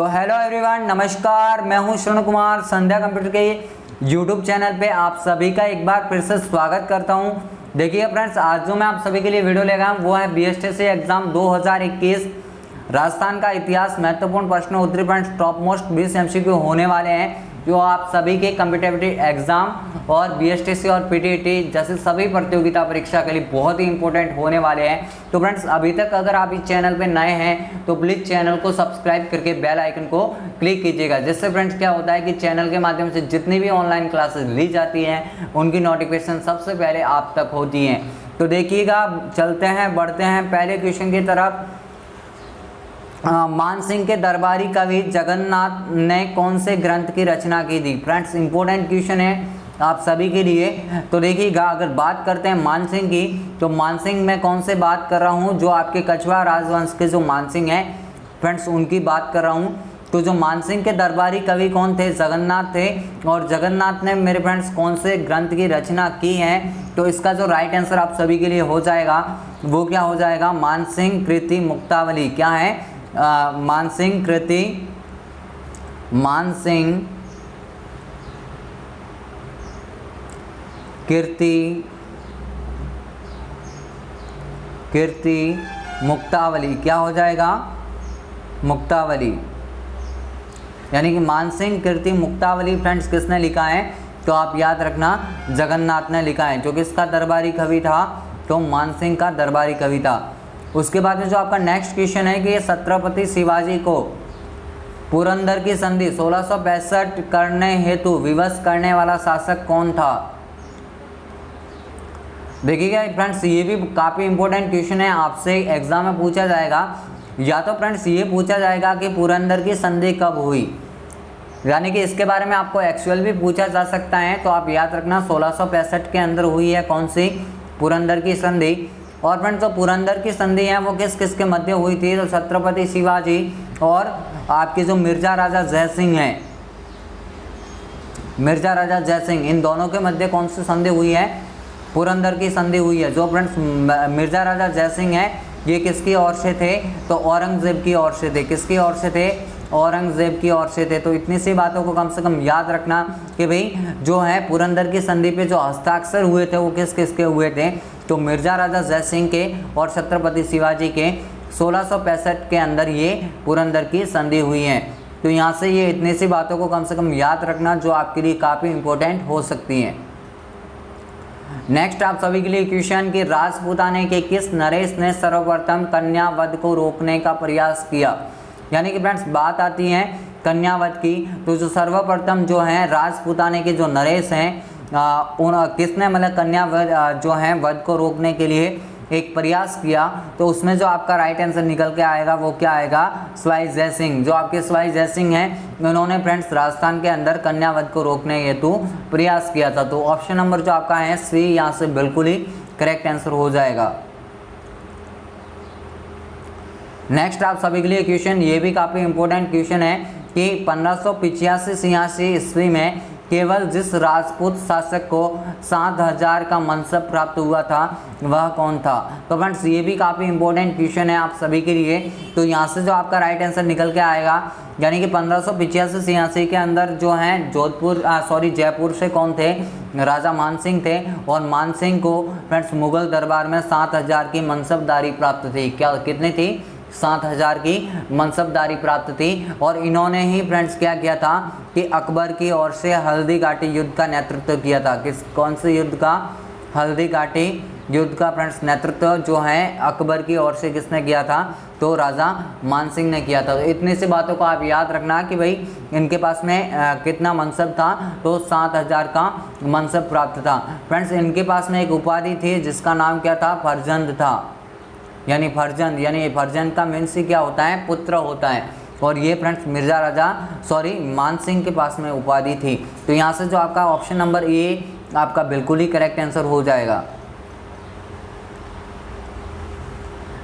तो hello everyone, नमस्कार। मैं हूं श्रवण कुमार। संध्या कंप्यूटर के यूट्यूब चैनल पे आप सभी का एक बार फिर से स्वागत करता हूं। देखिए फ्रेंड्स, आज जो मैं आप सभी के लिए वीडियो लेकर आया हूं वो है बीएसटीसी एग्जाम 2021 राजस्थान का इतिहास महत्वपूर्ण प्रश्न उत्तरी फ्रेंड्स टॉप मोस्ट 20 एमसीक्यू होने वाले हैं जो आप सभी के कॉम्पिटिटिव एग्जाम और बीएसटीसी और पीटीईटी जैसे सभी प्रतियोगिता परीक्षा के लिए बहुत ही इंपॉर्टेंट होने वाले हैं। तो फ्रेंड्स, अभी तक अगर आप इस चैनल पे नए हैं तो प्लीज़ चैनल को सब्सक्राइब करके बेल आइकन को क्लिक कीजिएगा, जिससे फ्रेंड्स क्या होता है कि चैनल के माध्यम से जितनी भी ऑनलाइन क्लासेस ली जाती हैं उनकी नोटिफिकेशन सबसे पहले आप तक होती हैं। तो देखिएगा, चलते हैं, बढ़ते हैं पहले क्वेश्चन की तरफ। मानसिंह के दरबारी कवि जगन्नाथ ने कौन से ग्रंथ की रचना की थी? फ्रेंड्स, इंपॉर्टेंट क्वेश्चन है आप सभी के लिए। तो देखिएगा, अगर बात करते हैं मानसिंह की, तो मानसिंह में कौन से बात कर रहा हूँ, जो आपके कछवाहा राजवंश के जो मानसिंह हैं फ्रेंड्स उनकी बात कर रहा हूँ। तो जो मानसिंह के दरबारी कवि कौन थे? जगन्नाथ थे। और जगन्नाथ ने मेरे फ्रेंड्स कौन से ग्रंथ की रचना की है? तो इसका जो राइट आंसर आप सभी के लिए हो जाएगा वो क्या हो जाएगा? मानसिंह कृति मुक्तावली। क्या है? मानसिंह कृति, मानसिंह कीर्ति मुक्तावली। क्या हो जाएगा? मुक्तावली। यानी कि मानसिंह कीर्ति मुक्तावली फ्रेंड्स किसने लिखा है? तो आप याद रखना, जगन्नाथ ने लिखा है। जो किसका दरबारी कवि था? तो मानसिंह का दरबारी कवि था। उसके बाद में जो आपका नेक्स्ट क्वेश्चन है कि छत्रपति शिवाजी को पुरंदर की संधि 1665 करने हेतु विवश करने वाला शासक कौन था? देखिएगा फ्रेंड्स, ये भी काफ़ी इंपॉर्टेंट क्वेश्चन है, आपसे एग्जाम में पूछा जाएगा। या तो फ्रेंड्स ये पूछा जाएगा कि पुरंदर की संधि कब हुई, यानी कि इसके बारे में आपको एक्चुअल भी पूछा जा सकता है। तो आप याद रखना 1665 के अंदर हुई है कौन सी? पुरंदर की संधि। और फ्रेंड्स, जो पुरंदर की संधि है वो किस किस के मध्य हुई थी? तो छत्रपति शिवाजी और आपके जो मिर्जा राजा जयसिंह हैं, मिर्जा राजा जयसिंह, इन दोनों के मध्य कौन सी संधि हुई है? पुरंदर की संधि हुई है। जो फ्रेंड्स मिर्जा राजा जयसिंह है ये किसकी ओर से थे? तो औरंगजेब की ओर से थे। किसकी ओर से थे? औरंगजेब की ओर से थे। तो इतनी सी बातों को कम से कम याद रखना कि भाई जो है पुरंदर की संधि पे जो हस्ताक्षर हुए थे वो किस किस के हुए थे? तो मिर्जा राजा जयसिंह के और छत्रपति शिवाजी के 1665 के अंदर ये पुरंदर की संधि हुई है। तो यहाँ से ये इतनी सी बातों को कम से कम याद रखना जो आपके लिए काफ़ी इंपॉर्टेंट हो सकती हैं। नेक्स्ट आप सभी के लिए क्वेश्चन कि राजपूताने के किस नरेश ने सर्वप्रथम कन्या वध को रोकने का प्रयास किया? यानी कि फ्रेंड्स बात आती है कन्या वध की, तो जो सर्वप्रथम जो है राजपूताने के जो नरेश हैं किसने मतलब कन्या वध जो है वध को रोकने के लिए एक प्रयास किया? तो उसमें जो आपका राइट आंसर निकल के आएगा वो क्या आएगा? सवाई जयसिंह। जो आपके सवाई जयसिंह हैं उन्होंने फ्रेंड्स राजस्थान के अंदर कन्या वध को रोकने हेतु प्रयास किया था। तो ऑप्शन नंबर जो आपका है सी यहाँ से बिल्कुल ही करेक्ट आंसर हो जाएगा। नेक्स्ट आप सभी के लिए क्वेश्चन, ये भी काफ़ी इंपॉर्टेंट क्वेश्चन है कि 1585-86 ईस्वी में केवल जिस राजपूत शासक को 7000 का मनसब प्राप्त हुआ था वह कौन था? तो फ्रेंड्स ये भी काफ़ी इंपॉर्टेंट क्वेश्चन है आप सभी के लिए। तो यहाँ से जो आपका राइट आंसर निकल के आएगा, यानी कि 1585-86 के अंदर जो है जयपुर से कौन थे? राजा मानसिंह थे। और मानसिंह को फ्रेंड्स मुगल दरबार में 7000 की मनसबदारी प्राप्त थी। क्या कितनी थी? 7000 की मनसबदारी प्राप्त थी। और इन्होंने ही फ्रेंड्स क्या किया था कि अकबर की ओर से हल्दी घाटी युद्ध का नेतृत्व किया था। कौन से युद्ध का? हल्दी घाटी युद्ध का फ्रेंड्स नेतृत्व जो है अकबर की ओर से किसने किया था? तो राजा मानसिंह ने किया था। तो इतनी सी बातों को आप याद रखना कि भाई इनके पास में कितना मनसब था? तो 7000 का मनसब प्राप्त था। फ्रेंड्स इनके पास में एक उपाधि थी जिसका नाम क्या था? फरजंद था। यानी फरजंद का मीन्स क्या होता है? पुत्र होता है। और ये फ्रेंड्स मानसिंह के पास में उपाधि थी। तो यहाँ से जो आपका ऑप्शन नंबर ए आपका बिल्कुल ही करेक्ट आंसर हो जाएगा।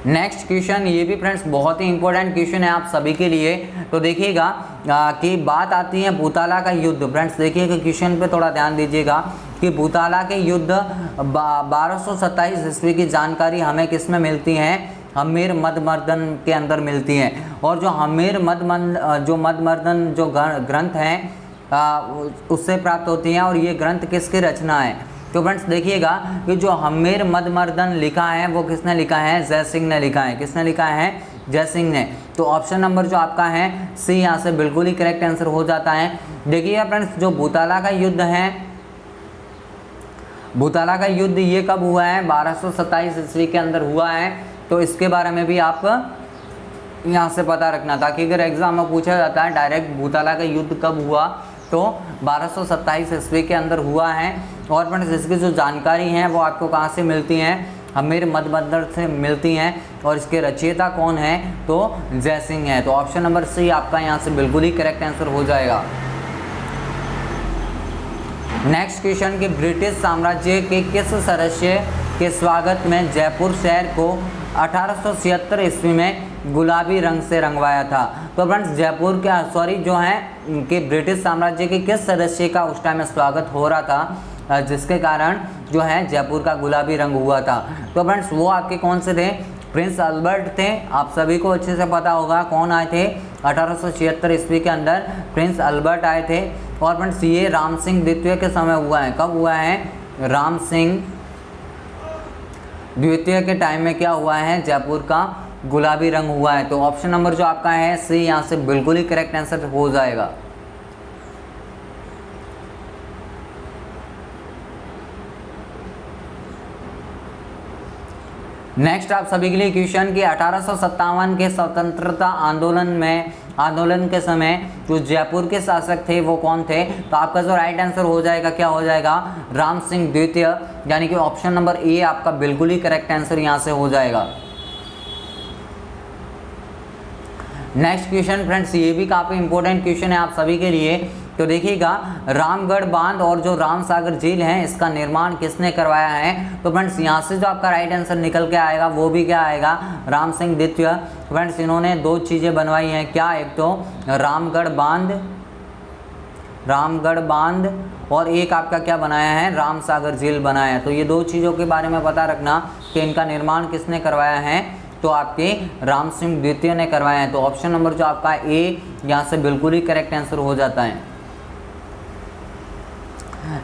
नेक्स्ट क्वेश्चन, ये भी फ्रेंड्स बहुत ही इंपॉर्टेंट क्वेश्चन है आप सभी के लिए। तो देखिएगा कि बात आती है भूताला का युद्ध। फ्रेंड्स देखिएगा क्वेश्चन पे थोड़ा ध्यान दीजिएगा कि भूताला के युद्ध 1227 ईस्वी की जानकारी हमें किस में मिलती है? हम्मीर मदमर्दन के अंदर मिलती हैं। और जो हम्मीर मदमर्दन जो ग्रंथ हैं उससे प्राप्त होती हैं। और ये ग्रंथ किसकी रचना है? तो फ्रेंड्स देखिएगा कि जो हम्मीर मदमर्दन लिखा है वो किसने लिखा है? जय सिंह ने लिखा है। किसने लिखा है? जय सिंह ने। तो ऑप्शन नंबर जो आपका है सी यहाँ से बिल्कुल ही करेक्ट आंसर हो जाता है। देखिएगा फ्रेंड्स, जो भूताला का युद्ध है, भूताला का युद्ध ये कब हुआ है? 1227 ईस्वी के अंदर हुआ है। तो इसके बारे में भी आप यहाँ से पता रखना, ताकि अगर एग्जाम में पूछा जाता है डायरेक्ट भूताला का युद्ध कब हुआ, तो 1227 ईस्वी के अंदर हुआ है। और फ्रेंड्स इसकी जो जानकारी है वो आपको कहाँ से मिलती हैं? हम्मीर मदमर्दन से मिलती हैं। और इसके रचयिता कौन है? तो जय सिंह है। तो ऑप्शन नंबर सी आपका यहाँ से बिल्कुल ही करेक्ट आंसर हो जाएगा। नेक्स्ट क्वेश्चन कि ब्रिटिश साम्राज्य के किस सदस्य के स्वागत में जयपुर शहर को 1876 ईस्वी में गुलाबी रंग से रंगवाया था? तो फ्रेंड्स जयपुर के जो है कि ब्रिटिश साम्राज्य के किस सदस्य का उस टाइम में स्वागत हो रहा था, जिसके कारण जो है जयपुर का गुलाबी रंग हुआ था? तो फ्रेंड्स वो आपके कौन से थे? प्रिंस अल्बर्ट थे। आप सभी को अच्छे से पता होगा कौन आए थे 1876 ईस्वी के अंदर? प्रिंस अल्बर्ट आए थे। और फ्रेंड्स ये राम सिंह द्वितीय के समय हुआ है। कब हुआ है? राम सिंह द्वितीय के टाइम में क्या हुआ है? जयपुर का गुलाबी रंग हुआ है। तो ऑप्शन नंबर जो आपका है सी यहाँ से बिल्कुल ही करेक्ट आंसर हो जाएगा। नेक्स्ट आप सभी के लिए क्वेश्चन कि 1857 के स्वतंत्रता आंदोलन के समय जो जयपुर के शासक थे वो कौन थे? तो आपका जो राइट आंसर हो जाएगा क्या हो जाएगा? राम सिंह द्वितीय, यानी कि ऑप्शन नंबर ए आपका बिल्कुल ही करेक्ट आंसर यहाँ से हो जाएगा। नेक्स्ट क्वेश्चन फ्रेंड्स ये भी काफ़ी इंपॉर्टेंट क्वेश्चन है आप सभी के लिए। तो देखिएगा, रामगढ़ बांध और जो राम सागर झील है इसका निर्माण किसने करवाया है? तो फ्रेंड्स यहाँ से जो आपका राइट आंसर निकल के आएगा वो भी क्या आएगा? राम सिंह द्वितीय। फ्रेंड्स इन्होंने दो चीज़ें बनवाई हैं। क्या? एक तो रामगढ़ बांध और एक आपका क्या बनाया है? राम सागर झील बनाया है। तो ये दो चीज़ों के बारे में पता रखना कि इनका निर्माण किसने करवाया है? तो आपके राम सिंह द्वितीय ने करवाया है। तो ऑप्शन नंबर जो आपका ए यहाँ से बिल्कुल ही करेक्ट आंसर हो जाता है।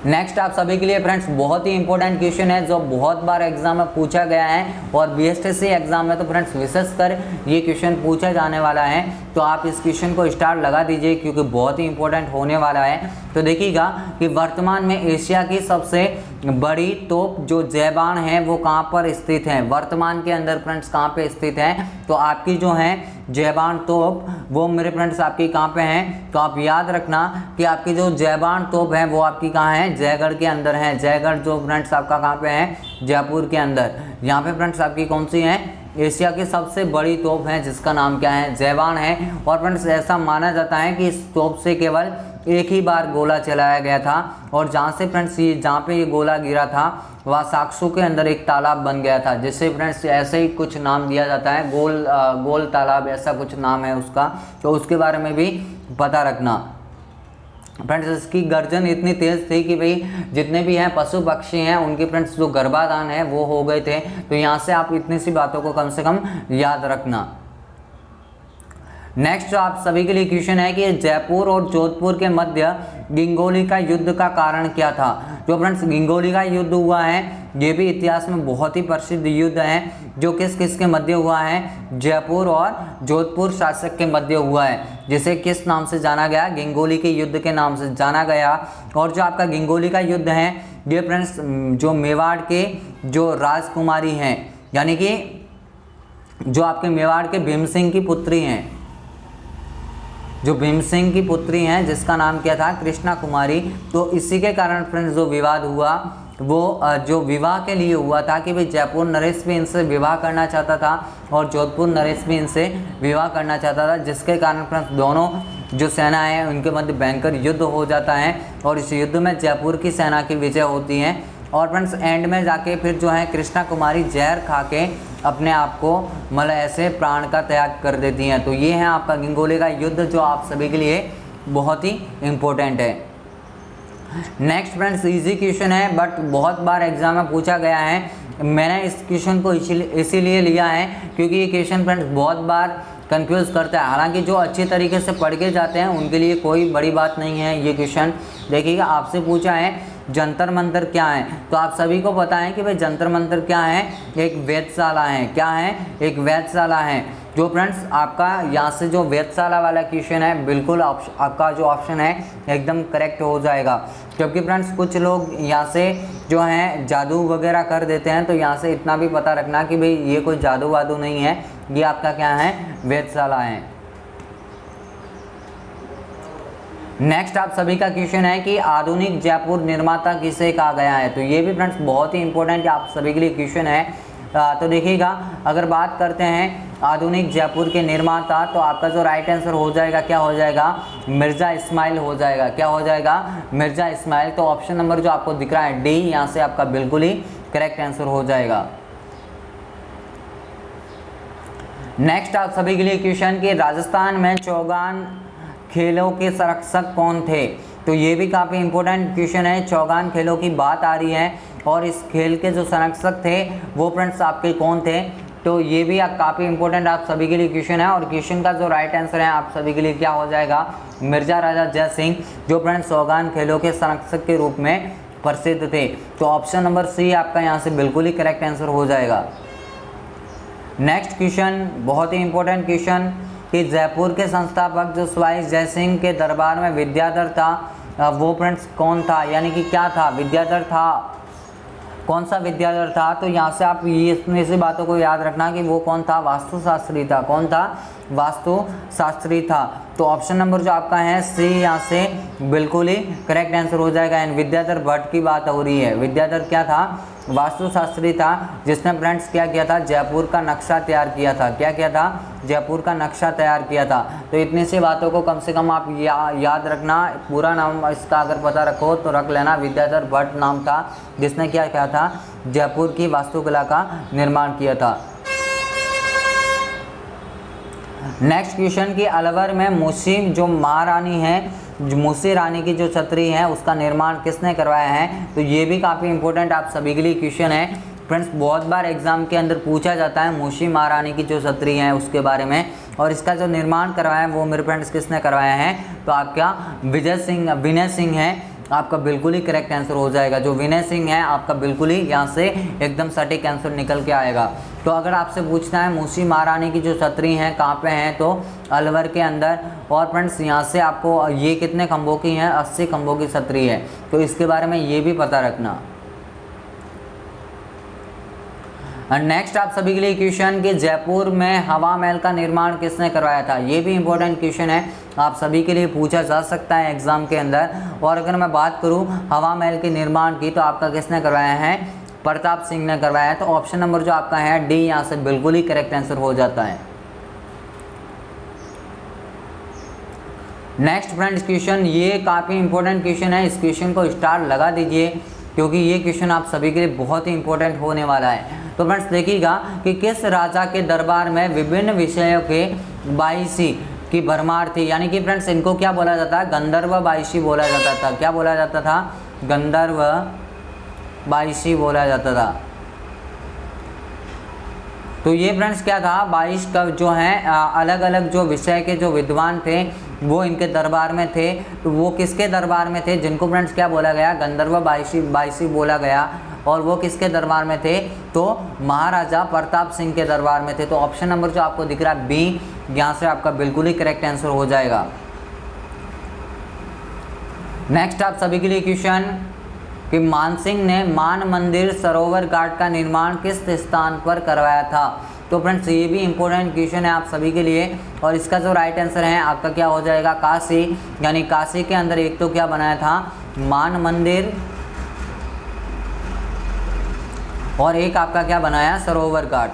नेक्स्ट आप सभी के लिए फ्रेंड्स बहुत ही इंपॉर्टेंट क्वेश्चन है जो बहुत बार एग्जाम में पूछा गया है और बीएसटीसी एग्जाम में तो फ्रेंड्स विशेषकर ये क्वेश्चन पूछा जाने वाला है। तो आप इस क्वेश्चन को स्टार लगा दीजिए क्योंकि बहुत ही इंपॉर्टेंट होने वाला है। तो देखिएगा कि वर्तमान में एशिया की सबसे बड़ी तोप जो जयबान है वो कहाँ पर स्थित है? वर्तमान के अंदर फ्रेंड्स कहाँ पे स्थित है? तो आपकी जो है जयबान तोप वो मेरे फ्रेंड्स आपकी कहाँ पे हैं? तो आप याद रखना कि आपकी जो जयबान तोप है वो आपकी कहाँ है? जयगढ़ के अंदर है। जयगढ़ जो फ्रेंड्स आपका कहाँ पे है? जयपुर के अंदर। यहाँ पे फ्रेंड्स आपकी कौन सी है? एशिया की सबसे बड़ी तोप है जिसका नाम क्या है? जयबान है। और फ्रेंड्स ऐसा माना जाता है कि इस तोप से केवल एक ही बार गोला चलाया गया था और जहाँ से फ्रेंड्स जहाँ पे ये गोला गिरा था वह साक्सू के अंदर एक तालाब बन गया था, जिससे फ्रेंड्स ऐसे ही कुछ नाम दिया जाता है, गोल तालाब ऐसा कुछ नाम है उसका। तो उसके बारे में भी पता रखना। फ्रेंड्स इसकी गर्जन इतनी तेज़ थी कि भाई जितने भी हैं पशु पक्षी हैं उनके फ्रेंड्स जो गर्भाधान है वो हो गए थे। तो यहाँ से आप इतनी सी बातों को कम से कम याद रखना। नेक्स्ट आप सभी के लिए क्वेश्चन है कि जयपुर और जोधपुर के मध्य गिंगोली का युद्ध का कारण क्या था? जो फ्रेंड्स गिंगोली का युद्ध हुआ है ये भी इतिहास में बहुत ही प्रसिद्ध युद्ध है जो किस किस के मध्य हुआ है? जयपुर और जोधपुर शासक के मध्य हुआ है, जिसे किस नाम से जाना गया? गिंगोली के युद्ध के नाम से जाना गया। और जो आपका गिंगोली का युद्ध है ये फ्रेंड्स जो मेवाड़ के जो राजकुमारी हैं, यानी कि जो आपके मेवाड़ के भीम सिंह की पुत्री हैं, जो भीम सिंह की पुत्री हैं जिसका नाम क्या था? कृष्णा कुमारी। तो इसी के कारण फ्रेंड्स जो विवाद हुआ वो जो विवाह के लिए हुआ था कि भाई जयपुर नरेश भी इनसे विवाह करना चाहता था और जोधपुर नरेश भी इनसे विवाह करना चाहता था, जिसके कारण फ्रेंड्स दोनों जो सेना है उनके मध्य भयंकर युद्ध हो जाता है और इस युद्ध में जयपुर की सेना की विजय होती है। और फ्रेंड्स एंड में जाके फिर जो है कृष्णा कुमारी जहर खा के अपने आप को मतलब ऐसे प्राण का त्याग कर देती हैं। तो ये है आपका गिंगोली का युद्ध जो आप सभी के लिए बहुत ही इम्पोर्टेंट है। नेक्स्ट फ्रेंड्स इजी क्वेश्चन है बट बहुत बार एग्जाम में पूछा गया है मैंने इस क्वेश्चन को इसीलिए लिया है क्योंकि ये क्वेश्चन फ्रेंड्स बहुत बार कंफ्यूज करता है। हालांकि जो अच्छे तरीके से पढ़ के जाते हैं उनके लिए कोई बड़ी बात नहीं है ये क्वेश्चन। देखिएगा, आपसे पूछा है जंतर मंतर क्या है, तो आप सभी को पता है कि भाई जंतर मंतर क्या है, एक वेधशाला है। क्या है? एक वेधशाला है। जो फ्रेंड्स आपका यहाँ से जो वेधशाला वाला क्वेश्चन है बिल्कुल आपका जो ऑप्शन है एकदम करेक्ट हो जाएगा। क्योंकि फ्रेंड्स कुछ लोग यहाँ से जो है जादू वगैरह कर देते हैं, तो यहाँ से इतना भी पता रखना कि भाई ये कोई जादू वादू नहीं है, ये आपका क्या है, वेधशाला है। नेक्स्ट आप सभी का क्वेश्चन है कि आधुनिक जयपुर निर्माता किसे कहा गया है। तो ये भी फ्रेंड्स बहुत ही इंपॉर्टेंट आप सभी के लिए क्वेश्चन है। तो देखिएगा, अगर बात करते हैं आधुनिक जयपुर के निर्माता, तो आपका जो राइट आंसर हो जाएगा क्या हो जाएगा, मिर्ज़ा इस्माइल हो जाएगा। क्या हो जाएगा, मिर्ज़ा इस्माइल। तो ऑप्शन नंबर जो आपको दिख रहा है डी, यहाँ से आपका बिल्कुल ही करेक्ट आंसर हो जाएगा। नेक्स्ट आप सभी के लिए क्वेश्चन कि राजस्थान में चौगान खेलों के संरक्षक कौन थे। तो ये भी काफ़ी इंपॉर्टेंट क्वेश्चन है। चौगान खेलों की बात आ रही है और इस खेल के जो संरक्षक थे वो फ्रेंड्स आपके कौन थे। तो ये भी काफ़ी इंपॉर्टेंट आप सभी के लिए क्वेश्चन है। और क्वेश्चन का जो राइट आंसर है आप सभी के लिए क्या हो जाएगा, मिर्जा राजा जय सिंह, जो फ्रेंड्स चौगान खेलों के संरक्षक के रूप में प्रसिद्ध थे। तो ऑप्शन नंबर सी आपका यहाँ से बिल्कुल ही करेक्ट आंसर हो जाएगा। नेक्स्ट क्वेश्चन बहुत ही इंपॉर्टेंट क्वेश्चन कि जयपुर के संस्थापक जो सवाई जय सिंह के दरबार में विद्याधर था, वो फ्रेंड्स कौन था, यानी कि क्या था, विद्याधर था। कौन सा विद्याधर था? तो यहाँ से आप ये इसमें से बातों को याद रखना कि वो कौन था, वास्तुशास्त्री था। कौन था? वास्तुशास्त्री था। तो ऑप्शन नंबर जो आपका है सी, यहाँ से बिल्कुल ही करेक्ट आंसर हो जाएगा। एंड विद्याधर भट्ट की बात हो रही है। विद्याधर क्या था, वास्तुशास्त्री था, जिसने फ्रेंड्स क्या किया था, जयपुर का नक्शा तैयार किया था। क्या किया था, जयपुर का नक्शा तैयार किया था। तो इतनी सी बातों को कम से कम आप याद रखना। पूरा नाम इसका अगर पता रखो तो रख लेना, विद्याधर भट्ट नाम था, जिसने क्या किया था, जयपुर की वास्तुकला का निर्माण किया था। नेक्स्ट क्वेश्चन की अलवर में मूसी जो महारानी है, मूसी रानी की जो छतरी है उसका निर्माण किसने करवाया है। तो ये भी काफ़ी इंपॉर्टेंट आप सभी के लिए क्वेश्चन है फ्रेंड्स। बहुत बार एग्जाम के अंदर पूछा जाता है मूसी महारानी की जो छतरी है उसके बारे में, और इसका जो निर्माण करवाया है वो मेरे फ्रेंड्स किसने करवाया है। तो आपका विनय सिंह है, आपका बिल्कुल ही करेक्ट आंसर हो जाएगा। जो विनय सिंह है आपका बिल्कुल ही यहाँ से एकदम सटीक आंसर निकल के आएगा। तो अगर आपसे पूछना है मूसी महारानी की जो छतरी हैं कहाँ पे हैं, तो अलवर के अंदर। और फ्रेंड्स यहाँ से आपको ये कितने खंभों की है, 80 खंभों की छतरी है। तो इसके बारे में ये भी पता रखना। नेक्स्ट आप सभी के लिए क्वेश्चन कि जयपुर में हवा महल का निर्माण किसने करवाया था। ये भी इंपॉर्टेंट क्वेश्चन है, आप सभी के लिए पूछा जा सकता है एग्जाम के अंदर। और अगर मैं बात करूं हवा महल के निर्माण की, तो आपका किसने करवाया है, प्रताप सिंह ने करवाया है। तो ऑप्शन नंबर जो आपका है डी, यहाँ से बिल्कुल ही करेक्ट आंसर हो जाता है। नेक्स्ट फ्रेंड्स क्वेश्चन, ये काफ़ी इंपॉर्टेंट क्वेश्चन है। इस क्वेश्चन को स्टार लगा दीजिए क्योंकि ये क्वेश्चन आप सभी के लिए बहुत ही इंपॉर्टेंट होने वाला है। तो फ्रेंड्स देखिएगा कि किस राजा के दरबार में विभिन्न विषयों के बाईसी की भरमार थी। यानी कि फ्रेंड्स इनको क्या बोला जाता है, गंधर्व बाईसी बोला जाता था। क्या बोला जाता था, गंधर्व बाईसी बोला जाता था। तो ये फ्रेंड्स क्या था, 22 का जो है अलग अलग जो विषय के जो विद्वान थे वो इनके दरबार में थे। तो वो किसके दरबार में थे, जिनको फ्रेंड्स क्या बोला गया, गंधर्व बाईसी बोला गया। और वो किसके दरबार में थे, तो महाराजा प्रताप सिंह के दरबार में थे। तो ऑप्शन नंबर जो आपको दिख रहा है बी, यहाँ से आपका बिल्कुल ही करेक्ट आंसर हो जाएगा। नेक्स्ट आप सभी के लिए क्वेश्चन कि मानसिंह ने मान मंदिर सरोवर घाट का निर्माण किस स्थान पर करवाया था। तो फ्रेंड्स ये भी इंपॉर्टेंट क्वेश्चन है आप सभी के लिए। और इसका जो राइट आंसर है आपका क्या हो जाएगा, काशी। यानी काशी के अंदर एक तो क्या बनाया था, मान मंदिर, और एक आपका क्या बनाया, सरोवर घाट।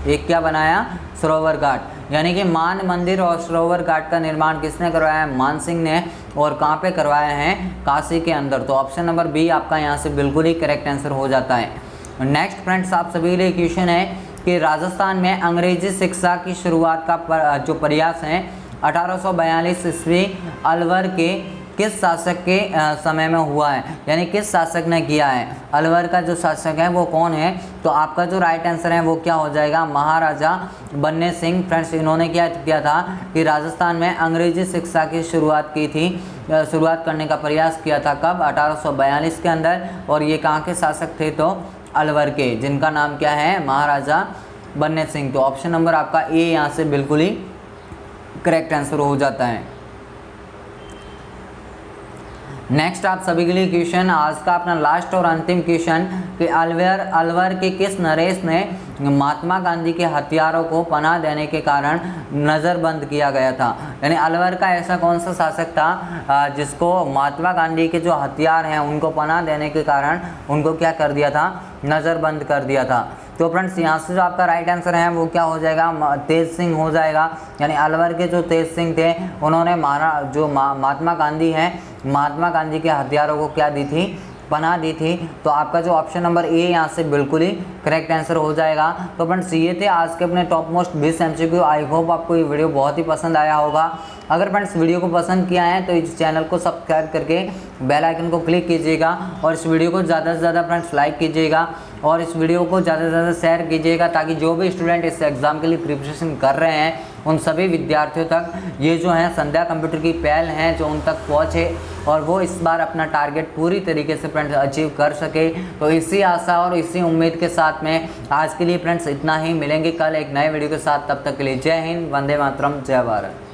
एक क्या बनाया, सरोवर घाट। यानी कि मान मंदिर और सरोवर घाट का निर्माण किसने करवाया है, मानसिंह ने। और कहाँ पे करवाया है, काशी के अंदर। तो ऑप्शन नंबर बी आपका यहाँ से बिल्कुल ही करेक्ट आंसर हो जाता है। नेक्स्ट फ्रेंड्स आप सभी के लिए क्वेश्चन है कि राजस्थान में अंग्रेजी शिक्षा की शुरुआत का जो प्रयास है 1842 ईस्वी अलवर के किस शासक के समय में हुआ है, यानी किस शासक ने किया है। अलवर का जो शासक है वो कौन है, तो आपका जो राइट आंसर है वो क्या हो जाएगा, महाराजा बन्ने सिंह। फ्रेंड्स इन्होंने क्या किया था कि राजस्थान में अंग्रेजी शिक्षा की शुरुआत की थी, शुरुआत करने का प्रयास किया था। कब, 1842 के अंदर। और ये कहाँ के शासक थे, तो अलवर के, जिनका नाम क्या है, महाराजा बन्ने सिंह। तो ऑप्शन नंबर आपका ए यहाँ से बिल्कुल ही करेक्ट आंसर हो जाता है। नेक्स्ट आप सभी के लिए क्वेश्चन, आज का अपना लास्ट और अंतिम क्वेश्चन कि अलवर के किस नरेश ने महात्मा गांधी के हथियारों को पनाह देने के कारण नज़रबंद किया गया था। यानी अलवर का ऐसा कौन सा शासक था जिसको महात्मा गांधी के जो हथियार हैं उनको पनाह देने के कारण उनको क्या कर दिया था, नज़रबंद कर दिया था। तो फ्रेंड्स यहाँ से जो आपका राइट आंसर है वो क्या हो जाएगा, तेज सिंह हो जाएगा। यानी अलवर के जो तेज सिंह थे उन्होंने महात्मा गांधी हैं, महात्मा गांधी के हथियारों को क्या दी थी, पनाह दी थी। तो आपका जो ऑप्शन नंबर ए यहाँ से बिल्कुल ही करेक्ट आंसर हो जाएगा। तो फ्रेंड्स ये थे आज के अपने top most 20 MCQ। I hope आपको ये वीडियो बहुत ही पसंद आया होगा। अगर फ्रेंड्स वीडियो को पसंद किया है तो इस चैनल को सब्सक्राइब करके बेल आइकन को क्लिक कीजिएगा और इस वीडियो को ज़्यादा से ज़्यादा फ्रेंड्स लाइक कीजिएगा और इस वीडियो को ज़्यादा से ज़्यादा शेयर कीजिएगा, ताकि जो भी स्टूडेंट इस एग्ज़ाम के लिए प्रिपरेशन कर रहे हैं उन सभी विद्यार्थियों तक ये जो है संध्या कंप्यूटर की पहल है जो उन तक पहुँचे और वो इस बार अपना टारगेट पूरी तरीके से फ्रेंड्स अचीव कर सके। तो इसी आशा और इसी उम्मीद के साथ में आज के लिए फ्रेंड्स इतना ही। मिलेंगे कल एक नए वीडियो के साथ, तब तक के लिए जय हिंद, वंदे मातरम, जय भारत।